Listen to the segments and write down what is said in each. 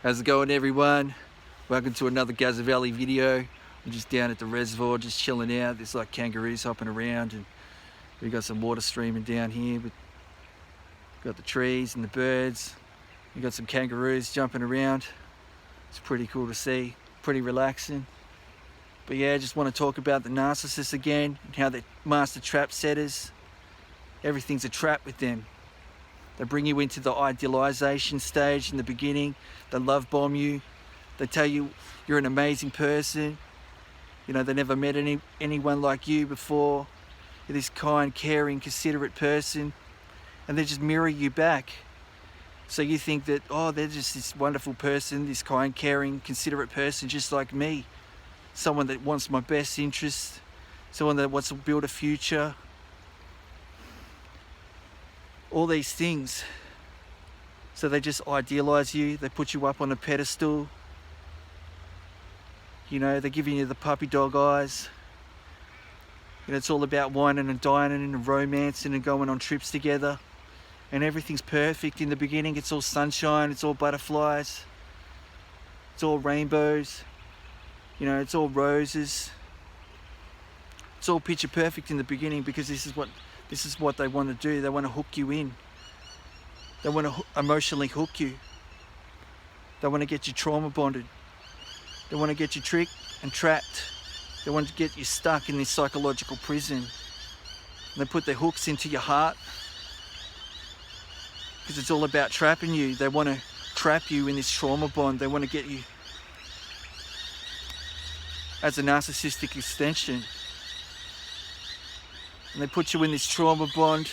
How's it going, everyone? Welcome to another Gaza Valley video. I'm just down at the reservoir, just chilling out. There's like kangaroos hopping around, and we got some water streaming down here. We've got the trees and the birds. We got some kangaroos jumping around. It's pretty cool to see, pretty relaxing. But yeah, I just want to talk about the narcissists again and how they master trap setters. Everything's a trap with them. They bring you into the idealization stage in the beginning. They love bomb you. They tell you you're an amazing person. You know, they never met anyone like you before. You're this kind, caring, considerate person. And they just mirror you back. So you think that, oh, they're just this wonderful person, this kind, caring, considerate person just like me. Someone that wants my best interest. Someone that wants to build a future. All these things. So they just idealize you. They put you up on a pedestal. You know, they're giving you the puppy dog eyes. You know, it's all about whining and dining and romancing and going on trips together. And everything's perfect in the beginning. It's all sunshine. It's all butterflies. It's all rainbows. You know, it's all roses. It's all picture perfect in the beginning because this is what they want to do. They want to hook you in. They want to emotionally hook you. They want to get you trauma bonded. They want to get you tricked and trapped. They want to get you stuck in this psychological prison. And they put their hooks into your heart because it's all about trapping you. They want to trap you in this trauma bond. They want to get you as a narcissistic extension. And they put you in this trauma bond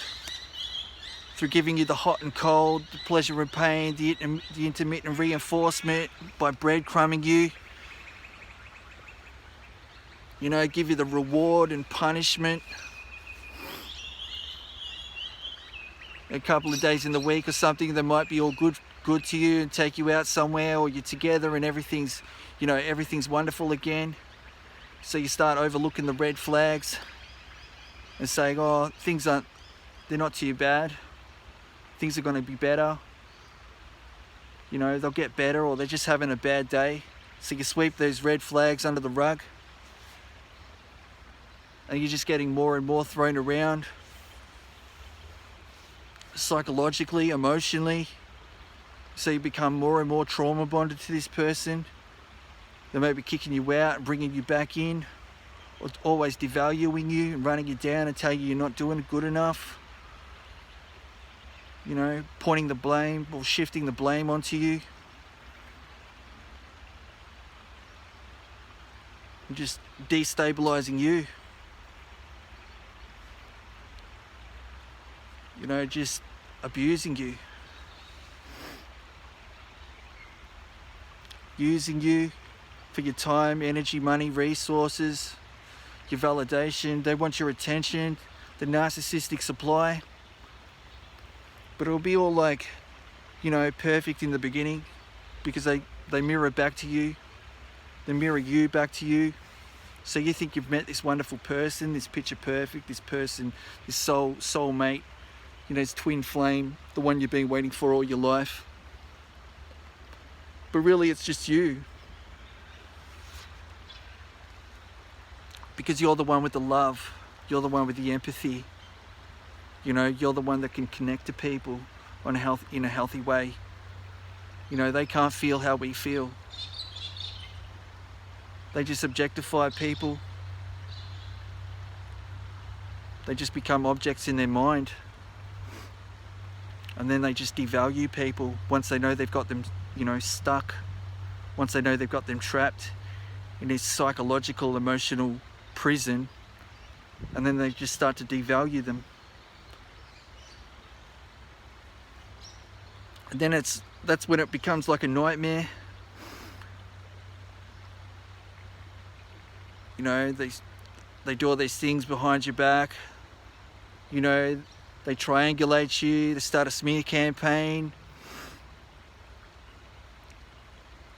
through giving you the hot and cold, the pleasure and pain, the intermittent reinforcement by breadcrumbing you. You know, give you the reward and punishment. A couple of days in the week or something, they might be all good to you and take you out somewhere, or you're together and everything's wonderful again. So you start overlooking the red flags and saying, oh, they're not too bad. Things are going to be better. You know, they'll get better, or they're just having a bad day. So you sweep those red flags under the rug. And you're just getting more and more thrown around. Psychologically, emotionally. So you become more and more trauma bonded to this person. They may be kicking you out and bringing you back in. Or always devaluing you and running you down and telling you you're not doing good enough. You know, pointing the blame or shifting the blame onto you. And just destabilizing you. You know, just abusing you. Using you for your time, energy, money, resources, your validation. They want your attention, the narcissistic supply. But it'll be all like, you know, perfect in the beginning because they mirror back to you. They mirror you back to you. So you think you've met this wonderful person, this picture perfect, this person, this soulmate, you know, this twin flame, the one you've been waiting for all your life. But really it's just you. Because you're the one with the love. You're the one with the empathy. You know, you're the one that can connect to people in a healthy way. You know, they can't feel how we feel. They just objectify people. They just become objects in their mind. And then they just devalue people once they know they've got them, you know, stuck. Once they know they've got them trapped in this psychological, emotional prison. And then they just start to devalue them. And then that's when it becomes like a nightmare. You know, they do all these things behind your back. You know, they triangulate you, they start a smear campaign.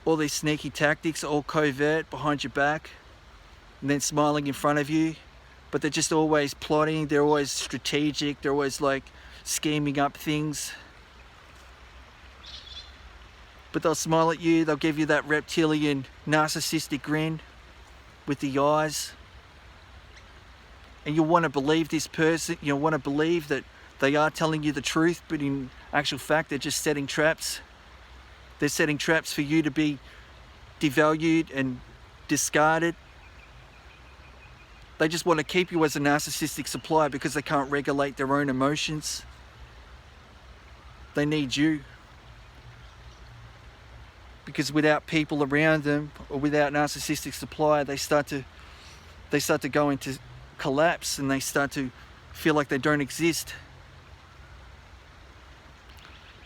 All these sneaky tactics, all covert behind your back. And then smiling in front of you. But they're just always plotting, they're always strategic, they're always like scheming up things. But they'll smile at you, they'll give you that reptilian narcissistic grin with the eyes. And you'll want to believe this person, you'll want to believe that they are telling you the truth, but in actual fact, they're just setting traps. They're setting traps for you to be devalued and discarded. They just want to keep you as a narcissistic supplier because they can't regulate their own emotions. They need you. Because without people around them, or without narcissistic supply, they start to go into collapse, and they start to feel like they don't exist.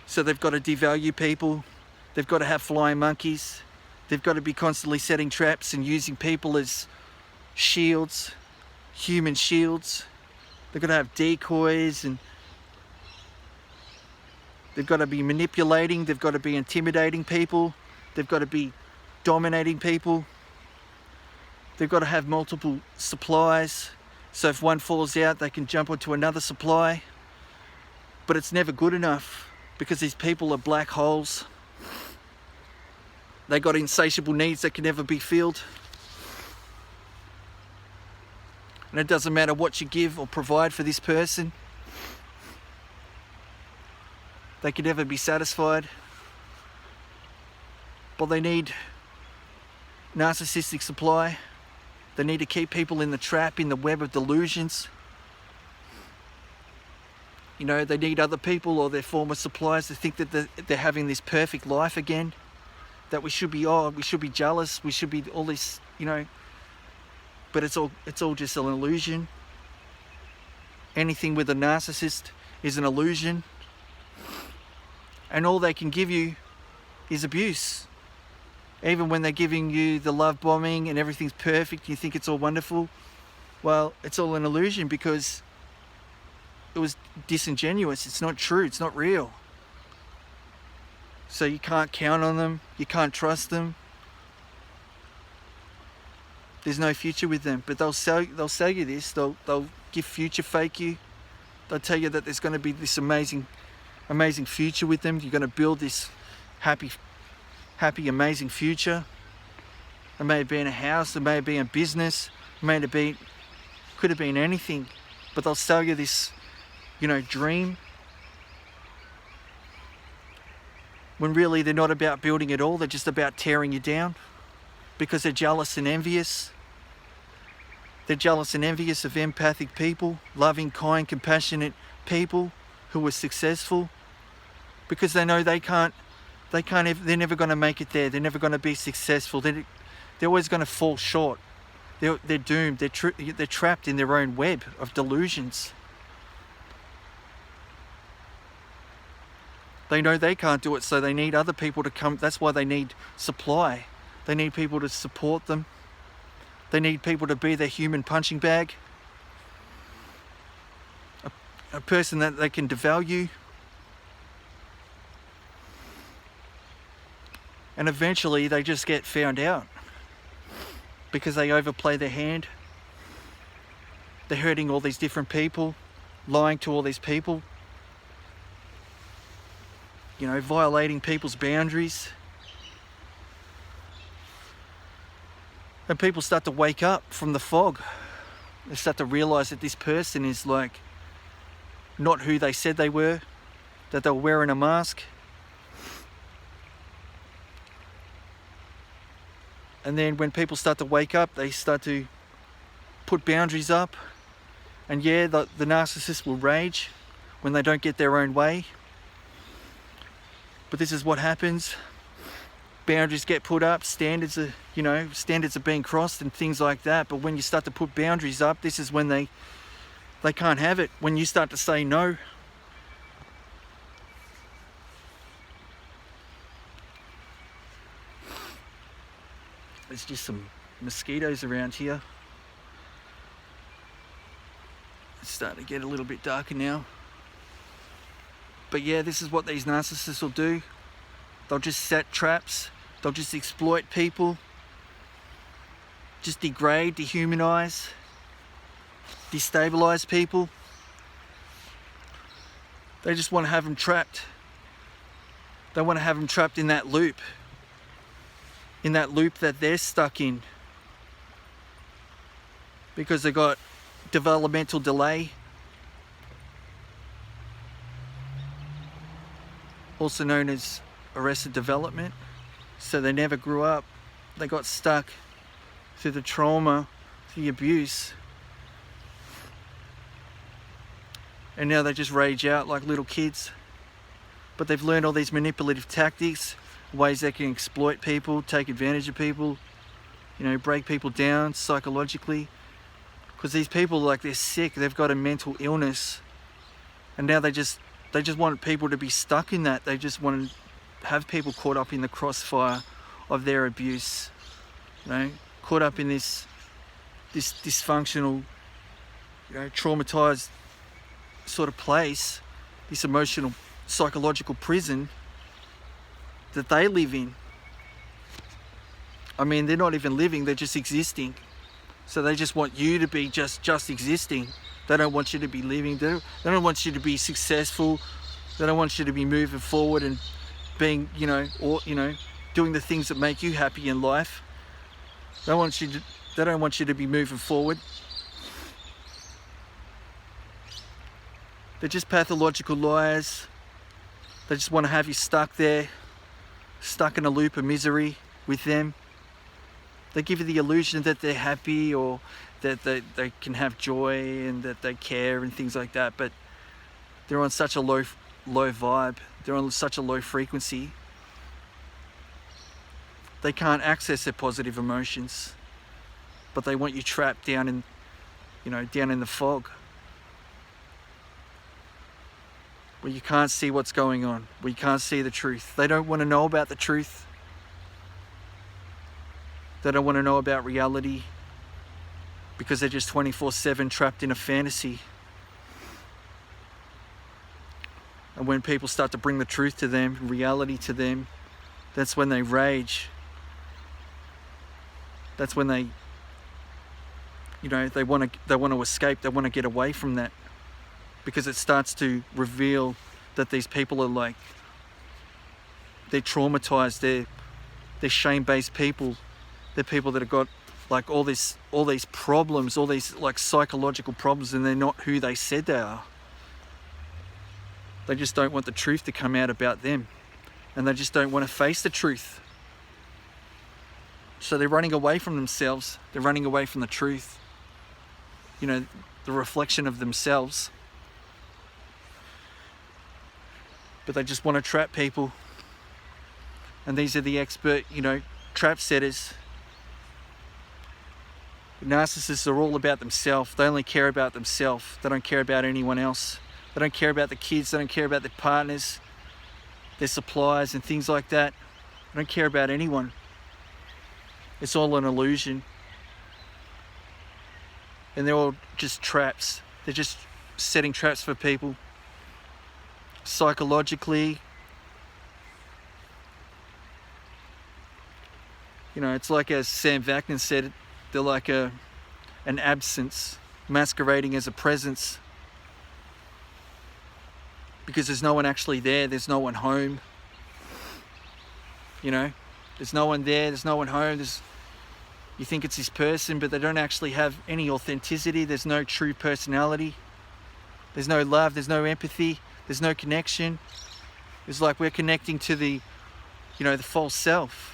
So they've got to devalue people. They've got to have flying monkeys. They've got to be constantly setting traps and using people as shields, human shields. They've got to have decoys, and they've got to be manipulating. They've got to be intimidating people. They've got to be dominating people. They've got to have multiple supplies. So if one falls out, they can jump onto another supply. But it's never good enough because these people are black holes. They got insatiable needs that can never be filled. And it doesn't matter what you give or provide for this person. They can never be satisfied. But they need narcissistic supply. They need to keep people in the trap, in the web of delusions. You know, they need other people or their former suppliers to think that they're having this perfect life again. That we should be jealous, we should be all this, you know. But it's all just an illusion. Anything with a narcissist is an illusion. And all they can give you is abuse. Even when they're giving you the love bombing and everything's perfect, you think it's all wonderful. Well, it's all an illusion because it was disingenuous. It's not true. It's not real. So you can't count on them. You can't trust them. There's no future with them. But they'll sell you this. They'll give future fake you. They'll tell you that there's going to be this amazing future with them. You're going to build this happy, amazing future. It may have been a house, it may have been a business, could have been anything. But they'll sell you this, you know, dream. When really they're not about building at all, they're just about tearing you down. Because they're jealous and envious. They're jealous and envious of empathic people, loving, kind, compassionate people who are successful. Because they know they're never going to make it there. They're never going to be successful. They're always going to fall short. They're doomed. They're trapped in their own web of delusions. They know they can't do it, so they need other people to come. That's why they need supply. They need people to support them. They need people to be their human punching bag. A person that they can devalue. And eventually they just get found out because they overplay their hand. They're hurting all these different people, lying to all these people, you know, violating people's boundaries. And people start to wake up from the fog. They start to realize that this person is like not who they said they were, that they were wearing a mask. And then when people start to wake up, they start to put boundaries up. And yeah, the narcissist will rage when they don't get their own way. But this is what happens. Boundaries get put up, standards are being crossed and things like that. But when you start to put boundaries up, this is when they can't have it. When you start to say no. There's just some mosquitoes around here. It's starting to get a little bit darker now. But yeah, this is what these narcissists will do. They'll just set traps. They'll just exploit people. Just degrade, dehumanize, destabilize people. They just want to have them trapped. They want to have them trapped in that loop that they're stuck in, because they got developmental delay, also known as arrested development. So they never grew up. They got stuck through the trauma, through the abuse, and now they just rage out like little kids. But they've learned all these manipulative tactics, ways they can exploit people, take advantage of people, you know, break people down psychologically. Because these people, like, they're sick, they've got a mental illness, and now they just want people to be stuck in that. They just want to have people caught up in the crossfire of their abuse, you know, caught up in this dysfunctional, you know, traumatized sort of place, this emotional, psychological prison that they live in. I mean, they're not even living, they're just existing. So they just want you to be just existing. They don't want you to be living. They don't want you to be successful. They don't want you to be moving forward and being, you know, or, you know, doing the things that make you happy in life. They don't want you to be moving forward. They're just pathological liars. They just want to have you stuck there, stuck in a loop of misery with them. They give you the illusion that they're happy, or that they can have joy and that they care and things like that, but they're on such a low vibe. They're on such a low frequency. They can't access their positive emotions, but they want you trapped down in, you know, down in the fog, where you can't see what's going on, where you can't see the truth. They don't want to know about the truth. They don't want to know about reality, because they're just 24/7 trapped in a fantasy. And when people start to bring the truth to them, reality to them, that's when they rage. That's when they, you know, they want to escape. They want to get away from that, because it starts to reveal that these people are like, they're traumatized. They're shame-based people. They're people that have got like all these problems, all these like psychological problems, and they're not who they said they are. They just don't want the truth to come out about them, and they just don't want to face the truth. So they're running away from themselves. They're running away from the truth. You know, the reflection of themselves. But they just want to trap people. And these are the expert, you know, trap setters. Narcissists are all about themselves. They only care about themselves. They don't care about anyone else. They don't care about the kids. They don't care about their partners, their suppliers and things like that. They don't care about anyone. It's all an illusion. And they're all just traps. They're just setting traps for people. Psychologically, you know, it's like, as Sam Vaknin said, they're like an absence masquerading as a presence, because there's no one actually there. There's no one home. You know, there's no one there. There's no one home. You think it's this person, but they don't actually have any authenticity. There's no true personality. There's no love. There's no empathy. There's no connection. It's like we're connecting to the, you know, the false self.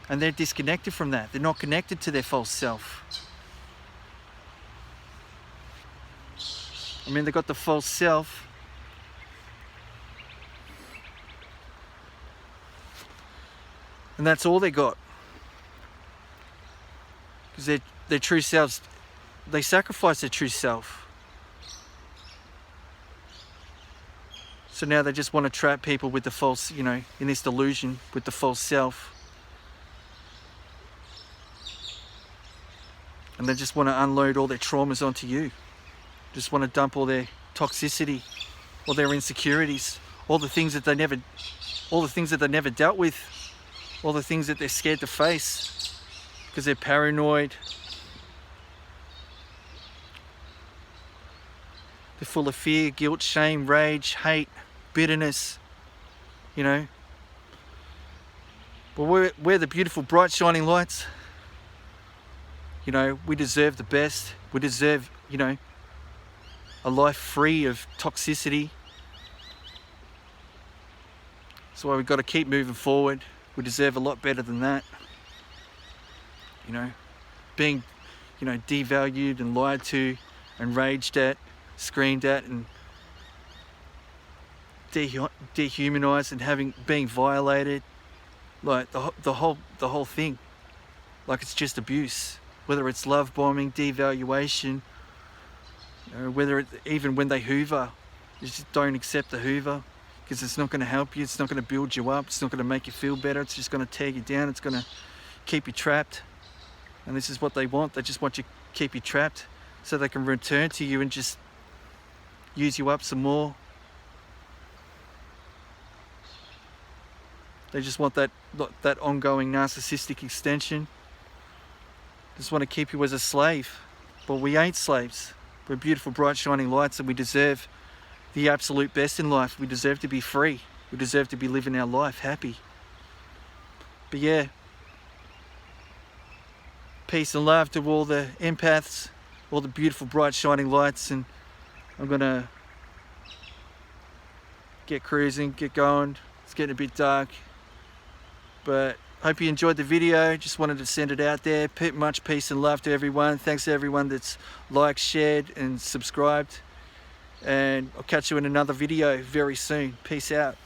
And they're disconnected from that. They're not connected to their false self. I mean, they've got the false self. And that's all they got. Because their true selves, they sacrifice their true self. So now they just want to trap people with the false, you know, in this delusion with the false self. And they just want to unload all their traumas onto you. Just want to dump all their toxicity, all their insecurities, all the things that they never dealt with, all the things that they're scared to face because they're paranoid. They're full of fear, guilt, shame, rage, hate, bitterness, you know, But we're the beautiful, bright, shining lights. You know, we deserve the best. We deserve, you know, a life free of toxicity. That's why we've got to keep moving forward. We deserve a lot better than that. You know, being, you know, devalued and lied to and raged at, screamed at and dehumanized and being violated. Like the whole thing. Like it's just abuse. Whether it's love bombing, devaluation, whether it, even when they hoover, you just don't accept the hoover because it's not going to help you, it's not going to build you up, it's not going to make you feel better, it's just going to tear you down, it's going to keep you trapped. And this is what they want. They just want you to keep you trapped so they can return to you and just use you up some more. They just want that ongoing narcissistic extension. Just want to keep you as a slave. But we ain't slaves. We're beautiful, bright, shining lights, and we deserve the absolute best in life. We deserve to be free. We deserve to be living our life happy. But yeah, peace and love to all the empaths, all the beautiful, bright, shining lights, and I'm gonna get cruising, get going. It's getting a bit dark, but hope you enjoyed the video. Just wanted to send it out there. Much peace and love to everyone. Thanks to everyone that's liked, shared and subscribed, and I'll catch you in another video very soon. Peace out.